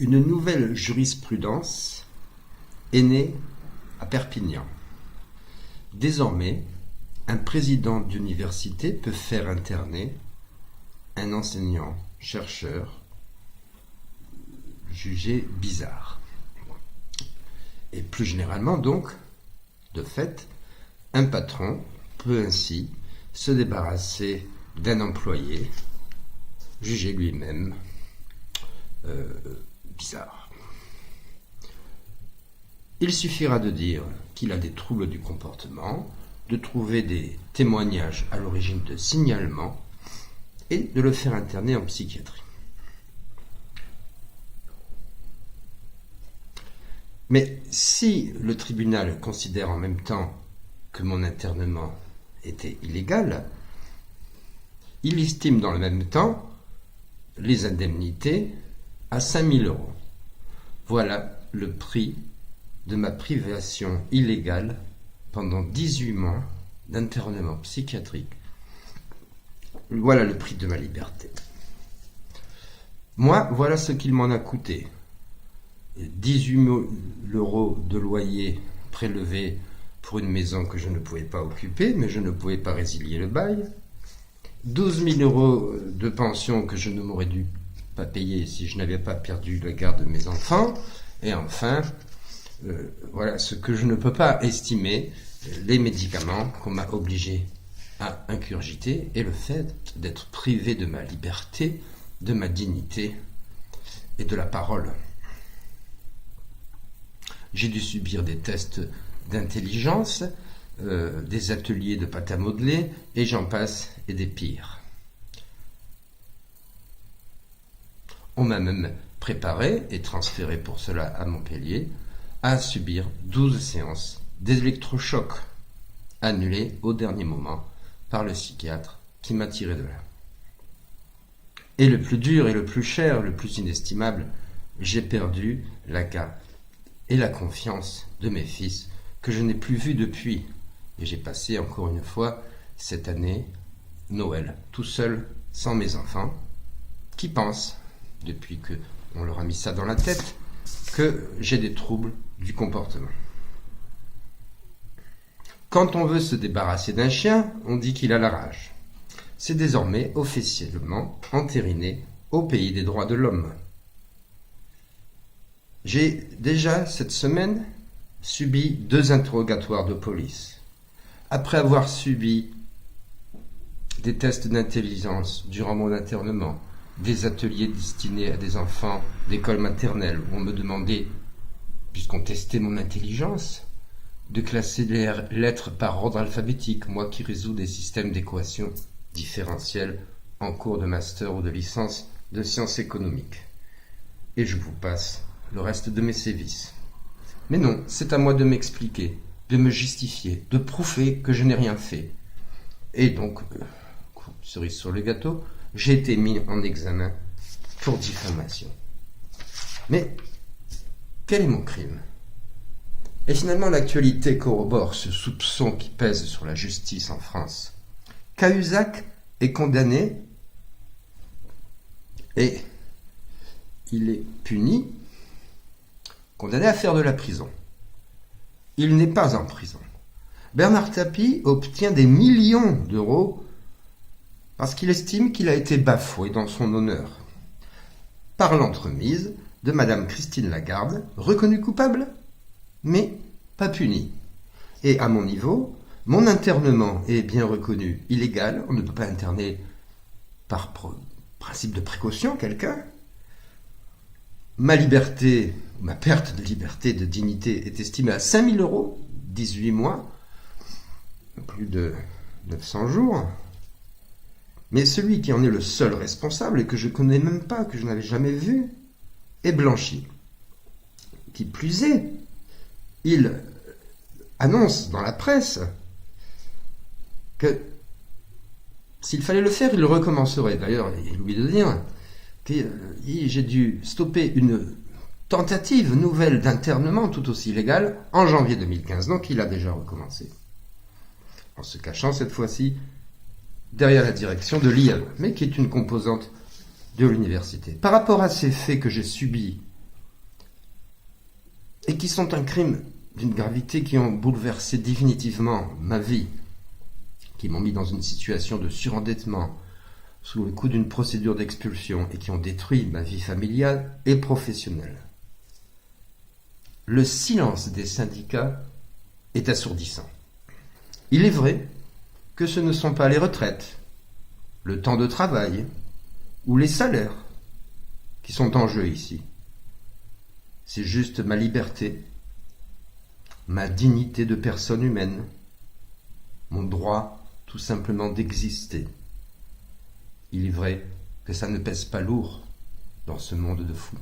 Une nouvelle jurisprudence est née à Perpignan. Désormais, un président d'université peut faire interner un enseignant-chercheur jugé bizarre. Et plus généralement donc, de fait, un patron peut ainsi se débarrasser d'un employé jugé lui-même bizarre. Il suffira de dire qu'il a des troubles du comportement, de trouver des témoignages à l'origine de signalements et de le faire interner en psychiatrie. Mais si le tribunal considère en même temps que mon internement était illégal, il estime dans le même temps les indemnités à 5 000 €. Voilà le prix de ma privation illégale pendant 18 mois d'internement psychiatrique. Voilà le prix de ma liberté. Moi, voilà ce qu'il m'en a coûté. 18 000 € de loyer prélevé pour une maison que je ne pouvais pas occuper, mais je ne pouvais pas résilier le bail. 12 000 € de pension que je ne m'aurais dû pas payer si je n'avais pas perdu la garde de mes enfants. Et enfin, voilà ce que je ne peux pas estimer, les médicaments qu'on m'a obligé à ingurgiter et le fait d'être privé de ma liberté, de ma dignité et de la parole. J'ai dû subir des tests d'intelligence, des ateliers de pâte à modeler, et j'en passe, et des pires. On m'a même préparé et transféré pour cela à Montpellier à subir 12 séances d'électrochoc annulées au dernier moment par le psychiatre qui m'a tiré de là. Et le plus dur et le plus cher, le plus inestimable, j'ai perdu la garde et la confiance de mes fils que je n'ai plus vus depuis. Et j'ai passé encore une fois cette année Noël tout seul, sans mes enfants, qui pensent, depuis qu'on leur a mis ça dans la tête, que j'ai des troubles du comportement. Quand on veut se débarrasser d'un chien, on dit qu'il a la rage. C'est désormais officiellement entériné au pays des droits de l'homme. J'ai déjà cette semaine subi 2 interrogatoires de police. Après avoir subi des tests d'intelligence durant mon internement, des ateliers destinés à des enfants d'école maternelle où on me demandait, puisqu'on testait mon intelligence, de classer les lettres par ordre alphabétique, moi qui résous des systèmes d'équations différentielles en cours de master ou de licence de sciences économiques. Et je vous passe le reste de mes sévices. Mais non, c'est à moi de m'expliquer, de me justifier, de prouver que je n'ai rien fait. Et donc, cerise sur le gâteau, j'ai été mis en examen pour diffamation. Mais quel est mon crime? Et finalement, l'actualité corrobore ce soupçon qui pèse sur la justice en France. Cahuzac est condamné et il est puni, condamné à faire de la prison. Il n'est pas en prison. Bernard Tapie obtient des millions d'euros parce qu'il estime qu'il a été bafoué dans son honneur, par l'entremise de Madame Christine Lagarde, reconnue coupable, mais pas punie. Et à mon niveau, mon internement est bien reconnu illégal. On ne peut pas interner par principe de précaution quelqu'un. Ma liberté, ma perte de liberté, de dignité est estimée à 5 000 €, 18 mois, plus de 900 jours. Mais celui qui en est le seul responsable et que je ne connais même pas, que je n'avais jamais vu, est blanchi. Qui plus est, il annonce dans la presse que s'il fallait le faire, il le recommencerait. D'ailleurs, il oublie de dire que j'ai dû stopper une tentative nouvelle d'internement tout aussi illégale en janvier 2015. Donc il a déjà recommencé. En se cachant cette fois-ci derrière la direction de l'IAE, mais qui est une composante de l'université. Par rapport à ces faits que j'ai subis et qui sont un crime d'une gravité qui ont bouleversé définitivement ma vie, qui m'ont mis dans une situation de surendettement, sous le coup d'une procédure d'expulsion et qui ont détruit ma vie familiale et professionnelle. Le silence des syndicats est assourdissant. Il est vrai que ce ne sont pas les retraites, le temps de travail ou les salaires qui sont en jeu ici. C'est juste ma liberté, ma dignité de personne humaine, mon droit tout simplement d'exister. Il est vrai que ça ne pèse pas lourd dans ce monde de fous.